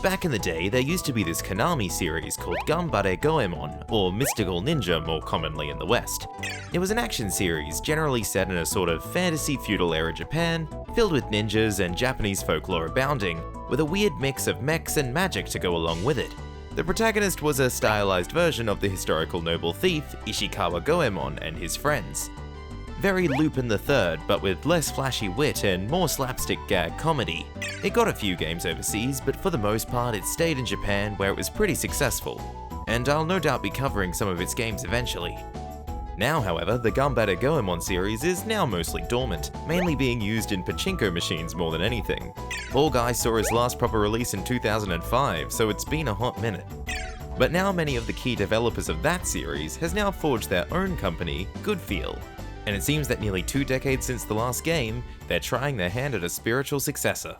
Back in the day, there used to be this Konami series called Ganbare Goemon, or Mystical Ninja more commonly in the West. It was an action series, generally set in a sort of fantasy feudal era Japan, filled with ninjas and Japanese folklore abounding, with a weird mix of mechs and magic to go along with it. The protagonist was a stylized version of the historical noble thief Ishikawa Goemon and his friends. Very Lupin III, but with less flashy wit and more slapstick gag comedy. It got a few games overseas, but for the most part it stayed in Japan where it was pretty successful, and I'll no doubt be covering some of its games eventually. Now, however, the Ganbare Goemon series is now mostly dormant, mainly being used in pachinko machines more than anything. Poor guy saw his last proper release in 2005, so it's been a hot minute. But now many of the key developers of that series has now forged their own company, Goodfeel. And it seems that nearly 2 decades since the last game, they're trying their hand at a spiritual successor.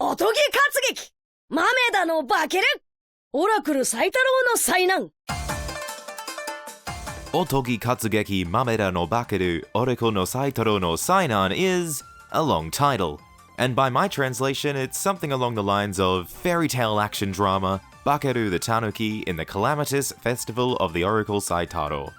Otogi Katsugeki! Mameda no Bakeru! Oracle Saitarou no Sainan! Otogi Katsugeki Mameda no Bakeru Oracle no Saitarou no Sainan is a long title. And by my translation, it's something along the lines of fairy tale action drama, Bakeru the Tanuki in the calamitous festival of the Oracle Saitarou.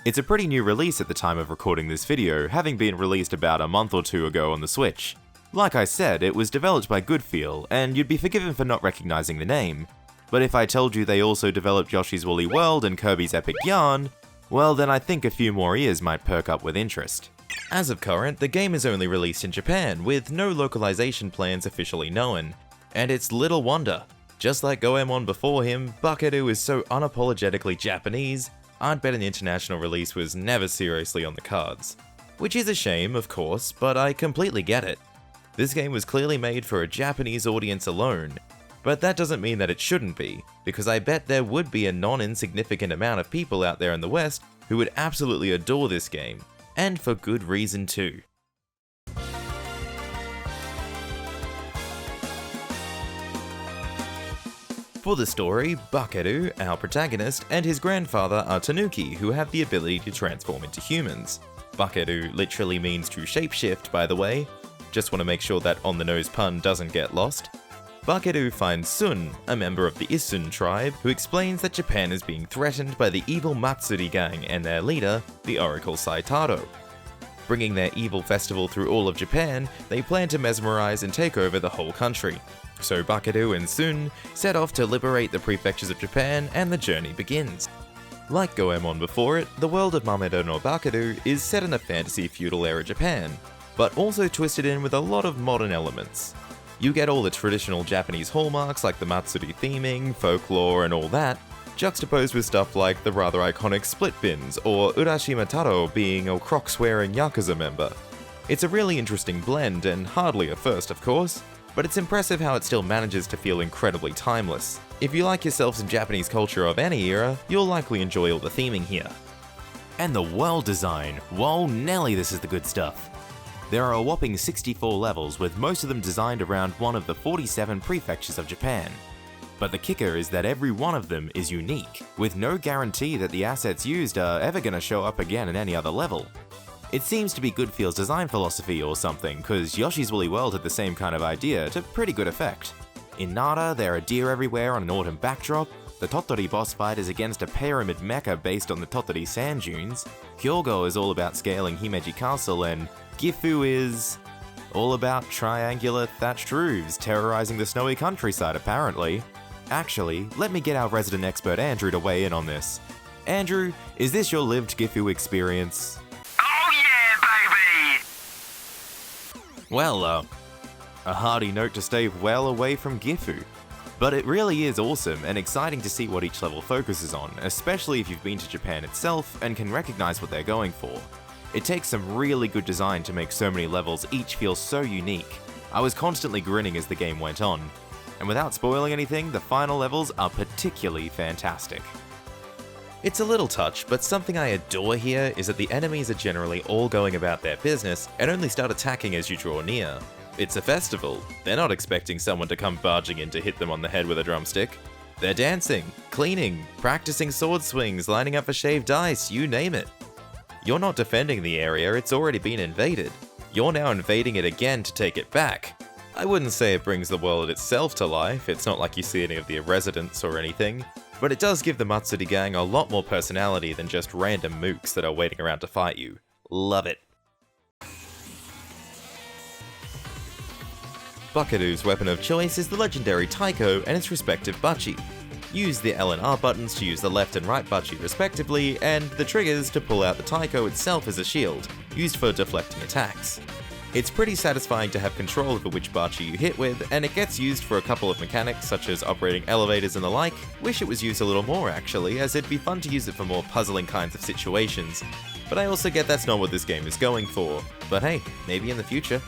It's a pretty new release at the time of recording this video, having been released about a month or 2 ago on the Switch. Like I said, it was developed by Goodfeel, and you'd be forgiven for not recognizing the name. But if I told you they also developed Yoshi's Woolly World and Kirby's Epic Yarn, well then I think a few more ears might perk up with interest. As of current, the game is only released in Japan, with no localization plans officially known. And it's little wonder. Just like Goemon before him, Bakeru is so unapologetically Japanese, I'd bet an international release was never seriously on the cards. Which is a shame, of course, but I completely get it. This game was clearly made for a Japanese audience alone, but that doesn't mean that it shouldn't be, because I bet there would be a non-insignificant amount of people out there in the West who would absolutely adore this game, and for good reason too. For the story, Bakeru, our protagonist, and his grandfather are Tanuki, who have the ability to transform into humans. Bakeru literally means to shapeshift, by the way. Just want to make sure that on-the-nose pun doesn't get lost. Bakeru finds Sun, a member of the Isun tribe, who explains that Japan is being threatened by the evil Matsuri gang and their leader, the Oracle Saitarou. Bringing their evil festival through all of Japan, they plan to mesmerize and take over the whole country. So Bakeru and Sun set off to liberate the prefectures of Japan, and the journey begins. Like Goemon before it, the world of Mameda no Bakeru is set in a fantasy feudal era Japan, but also twisted in with a lot of modern elements. You get all the traditional Japanese hallmarks like the Matsuri theming, folklore, and all that, juxtaposed with stuff like the rather iconic split bins, or Urashima Taro being a croc-swearing Yakuza member. It's a really interesting blend, and hardly a first of course, but it's impressive how it still manages to feel incredibly timeless. If you like yourself some Japanese culture of any era, you'll likely enjoy all the theming here. And the world design, whoa Nelly, this is the good stuff. There are a whopping 64 levels, with most of them designed around one of the 47 prefectures of Japan. But the kicker is that every one of them is unique, with no guarantee that the assets used are ever gonna show up again in any other level. It seems to be Goodfeel's design philosophy or something, cause Yoshi's Woolly World had the same kind of idea to pretty good effect. In Nara, there are deer everywhere on an autumn backdrop, the Tottori boss fight is against a pyramid mecha based on the Tottori sand dunes, Hyogo is all about scaling Himeji Castle, and Gifu is all about triangular thatched roofs terrorizing the snowy countryside apparently. Actually, let me get our resident expert Andrew to weigh in on this. Andrew, is this your lived Gifu experience? Oh yeah, baby! Well, a hearty note to stay well away from Gifu. But it really is awesome and exciting to see what each level focuses on, especially if you've been to Japan itself and can recognize what they're going for. It takes some really good design to make so many levels each feel so unique. I was constantly grinning as the game went on. And without spoiling anything, the final levels are particularly fantastic. It's a little touch, but something I adore here is that the enemies are generally all going about their business and only start attacking as you draw near. It's a festival. They're not expecting someone to come barging in to hit them on the head with a drumstick. They're dancing, cleaning, practicing sword swings, lining up for shaved ice, you name it. You're not defending the area, it's already been invaded. You're now invading it again to take it back. I wouldn't say it brings the world itself to life, it's not like you see any of the residents or anything, but it does give the Matsuri gang a lot more personality than just random mooks that are waiting around to fight you. Love it. Bakeru's weapon of choice is the legendary Taiko and its respective bachi. Use the L and R buttons to use the left and right bachi respectively, and the triggers to pull out the Taiko itself as a shield, used for deflecting attacks. It's pretty satisfying to have control over which bachi you hit with, and it gets used for a couple of mechanics such as operating elevators and the like. Wish it was used a little more actually, as it'd be fun to use it for more puzzling kinds of situations. But I also get that's not what this game is going for. But hey, maybe in the future.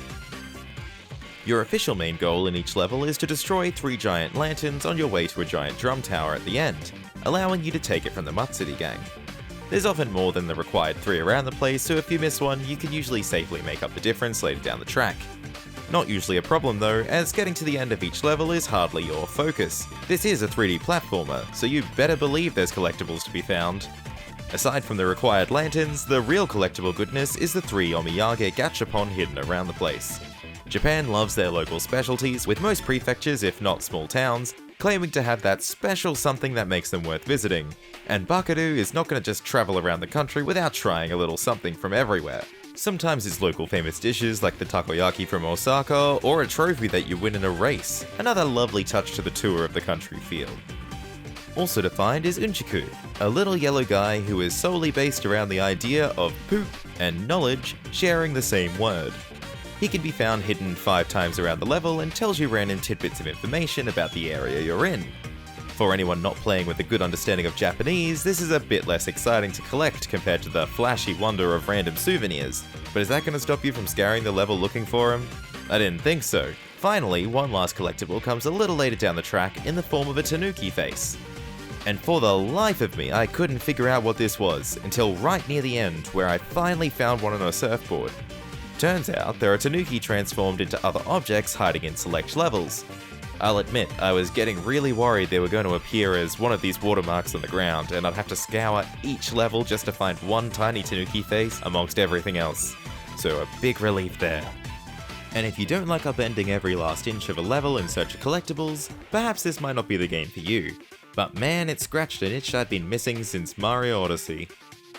Your official main goal in each level is to destroy 3 giant lanterns on your way to a giant drum tower at the end, allowing you to take it from the Matsuri gang. There's often more than the required 3 around the place, so if you miss one, you can usually safely make up the difference later down the track. Not usually a problem though, as getting to the end of each level is hardly your focus. This is a 3D platformer, so you better believe there's collectibles to be found. Aside from the required lanterns, the real collectible goodness is the 3 omiyage gachapon hidden around the place. Japan loves their local specialties, with most prefectures, if not small towns, claiming to have that special something that makes them worth visiting. And Bakeru is not going to just travel around the country without trying a little something from everywhere. Sometimes it's local famous dishes like the takoyaki from Osaka, or a trophy that you win in a race, another lovely touch to the tour of the country feel. Also defined is Unchiku, a little yellow guy who is solely based around the idea of poop and knowledge sharing the same word. He can be found hidden 5 times around the level and tells you random tidbits of information about the area you're in. For anyone not playing with a good understanding of Japanese, this is a bit less exciting to collect compared to the flashy wonder of random souvenirs, but is that going to stop you from scouring the level looking for him? I didn't think so. Finally, one last collectible comes a little later down the track in the form of a tanuki face. And for the life of me, I couldn't figure out what this was, until right near the end, where I finally found one on a surfboard. Turns out, there are tanuki transformed into other objects hiding in select levels. I'll admit, I was getting really worried they were going to appear as one of these watermarks on the ground, and I'd have to scour each level just to find one tiny tanuki face amongst everything else. So a big relief there. And if you don't like upending every last inch of a level in search of collectibles, perhaps this might not be the game for you. But man, it scratched an itch I've been missing since Mario Odyssey.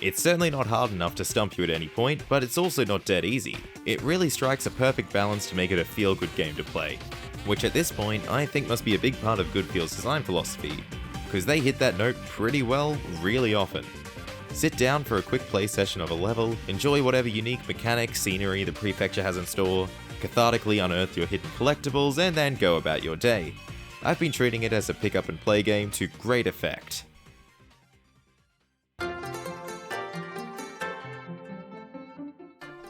It's certainly not hard enough to stump you at any point, but it's also not dead easy. It really strikes a perfect balance to make it a feel-good game to play. Which at this point, I think must be a big part of Good Feel's design philosophy, because they hit that note pretty well, really often. Sit down for a quick play session of a level, enjoy whatever unique mechanic, scenery the prefecture has in store, cathartically unearth your hidden collectibles, and then go about your day. I've been treating it as a pick up and play game to great effect.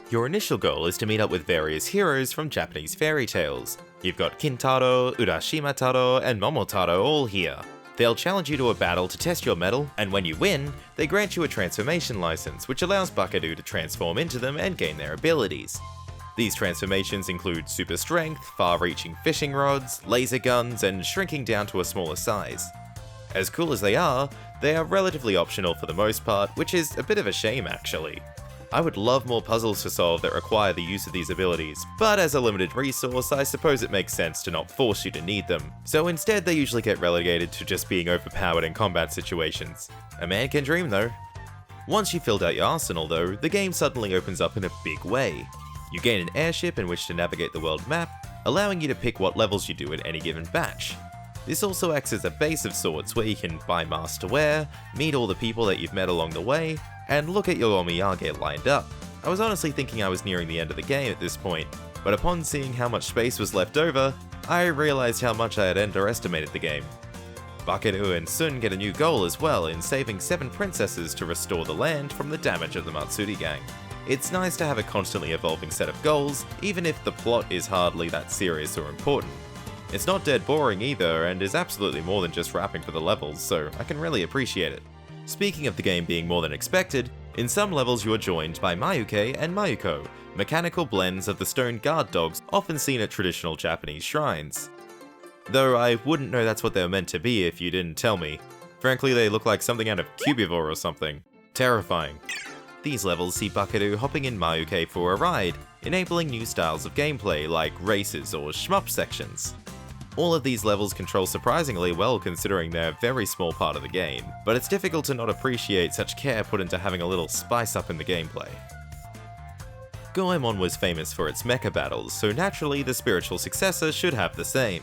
Your initial goal is to meet up with various heroes from Japanese fairy tales. You've got Kintaro, Urashima Taro, and Momotaro all here. They'll challenge you to a battle to test your mettle, and when you win, they grant you a transformation license, which allows Bakeru to transform into them and gain their abilities. These transformations include super strength, far-reaching fishing rods, laser guns, and shrinking down to a smaller size. As cool as they are relatively optional for the most part, which is a bit of a shame actually. I would love more puzzles to solve that require the use of these abilities, but as a limited resource, I suppose it makes sense to not force you to need them, so instead they usually get relegated to just being overpowered in combat situations. A man can dream though. Once you've filled out your arsenal though, the game suddenly opens up in a big way. You gain an airship in which to navigate the world map, allowing you to pick what levels you do in any given batch. This also acts as a base of sorts where you can buy masks to wear, meet all the people that you've met along the way, and look at your omiyage lined up. I was honestly thinking I was nearing the end of the game at this point, but upon seeing how much space was left over, I realized how much I had underestimated the game. Bakeru and Sun get a new goal as well in saving 7 princesses to restore the land from the damage of the Matsuri gang. It's nice to have a constantly evolving set of goals, even if the plot is hardly that serious or important. It's not dead boring either, and is absolutely more than just rapping for the levels, so I can really appreciate it. Speaking of the game being more than expected, in some levels you are joined by Mayuke and Mayuko, mechanical blends of the stone guard dogs often seen at traditional Japanese shrines. Though I wouldn't know that's what they were meant to be if you didn't tell me. Frankly, they look like something out of Cubivore or something. Terrifying. These levels see Bakeru hopping in Mayuke for a ride, enabling new styles of gameplay like races or shmup sections. All of these levels control surprisingly well considering they're a very small part of the game, but it's difficult to not appreciate such care put into having a little spice up in the gameplay. Goemon was famous for its mecha battles, so naturally the spiritual successor should have the same.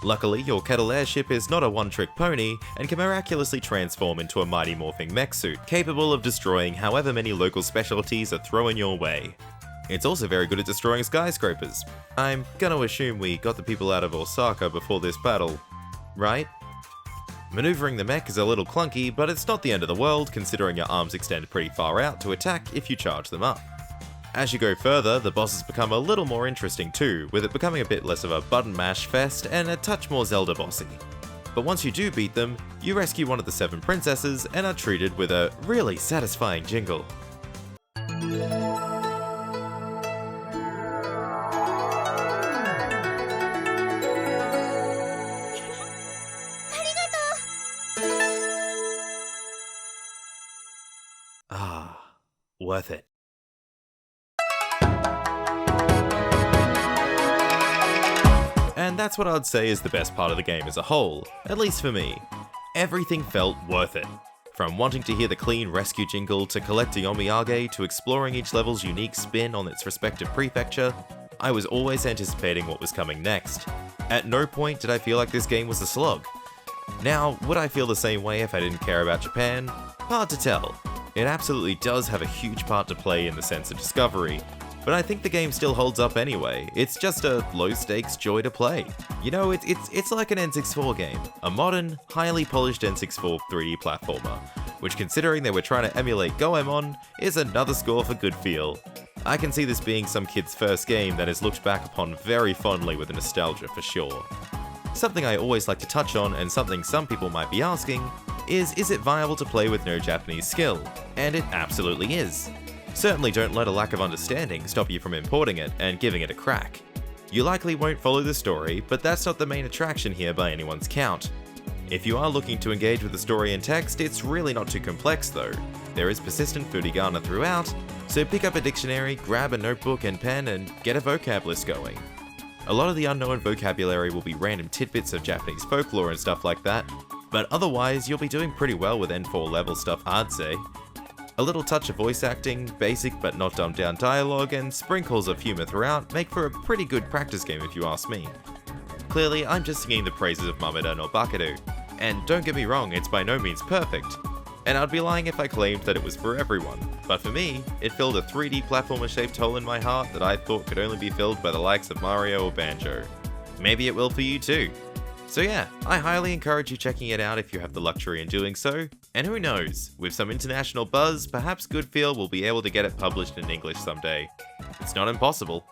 Luckily, your kettle airship is not a one-trick pony and can miraculously transform into a mighty morphing mech suit, capable of destroying however many local specialties are thrown your way. It's also very good at destroying skyscrapers. I'm gonna assume we got the people out of Osaka before this battle, right? Maneuvering the mech is a little clunky, but it's not the end of the world considering your arms extend pretty far out to attack if you charge them up. As you go further, the bosses become a little more interesting too, with it becoming a bit less of a button mash fest and a touch more Zelda bossy. But once you do beat them, you rescue one of the 7 princesses and are treated with a really satisfying jingle. Ah, worth it. And that's what I'd say is the best part of the game as a whole, at least for me. Everything felt worth it. From wanting to hear the clean rescue jingle to collecting omiyage to exploring each level's unique spin on its respective prefecture, I was always anticipating what was coming next. At no point did I feel like this game was a slog. Now, would I feel the same way if I didn't care about Japan? Hard to tell. It absolutely does have a huge part to play in the sense of discovery, but I think the game still holds up anyway. It's just a low-stakes joy to play. You know, it's like an N64 game, a modern, highly polished N64 3D platformer, which considering they were trying to emulate Goemon, is another score for good feel. I can see this being some kid's first game that is looked back upon very fondly with nostalgia for sure. Something I always like to touch on, and something some people might be asking, is it viable to play with no Japanese skill? And it absolutely is. Certainly don't let a lack of understanding stop you from importing it and giving it a crack. You likely won't follow the story, but that's not the main attraction here by anyone's count. If you are looking to engage with the story and text, it's really not too complex though. There is persistent furigana throughout, so pick up a dictionary, grab a notebook and pen, and get a vocab list going. A lot of the unknown vocabulary will be random tidbits of Japanese folklore and stuff like that, but otherwise you'll be doing pretty well with N4 level stuff, I'd say. A little touch of voice acting, basic but not dumbed down dialogue, and sprinkles of humour throughout make for a pretty good practice game if you ask me. Clearly, I'm just singing the praises of Mameda no Bakeru, and don't get me wrong, it's by no means perfect. And I'd be lying if I claimed that it was for everyone, but for me, it filled a 3D platformer-shaped hole in my heart that I thought could only be filled by the likes of Mario or Banjo. Maybe it will for you too. So yeah, I highly encourage you checking it out if you have the luxury in doing so, and who knows, with some international buzz, perhaps Goodfeel will be able to get it published in English someday. It's not impossible.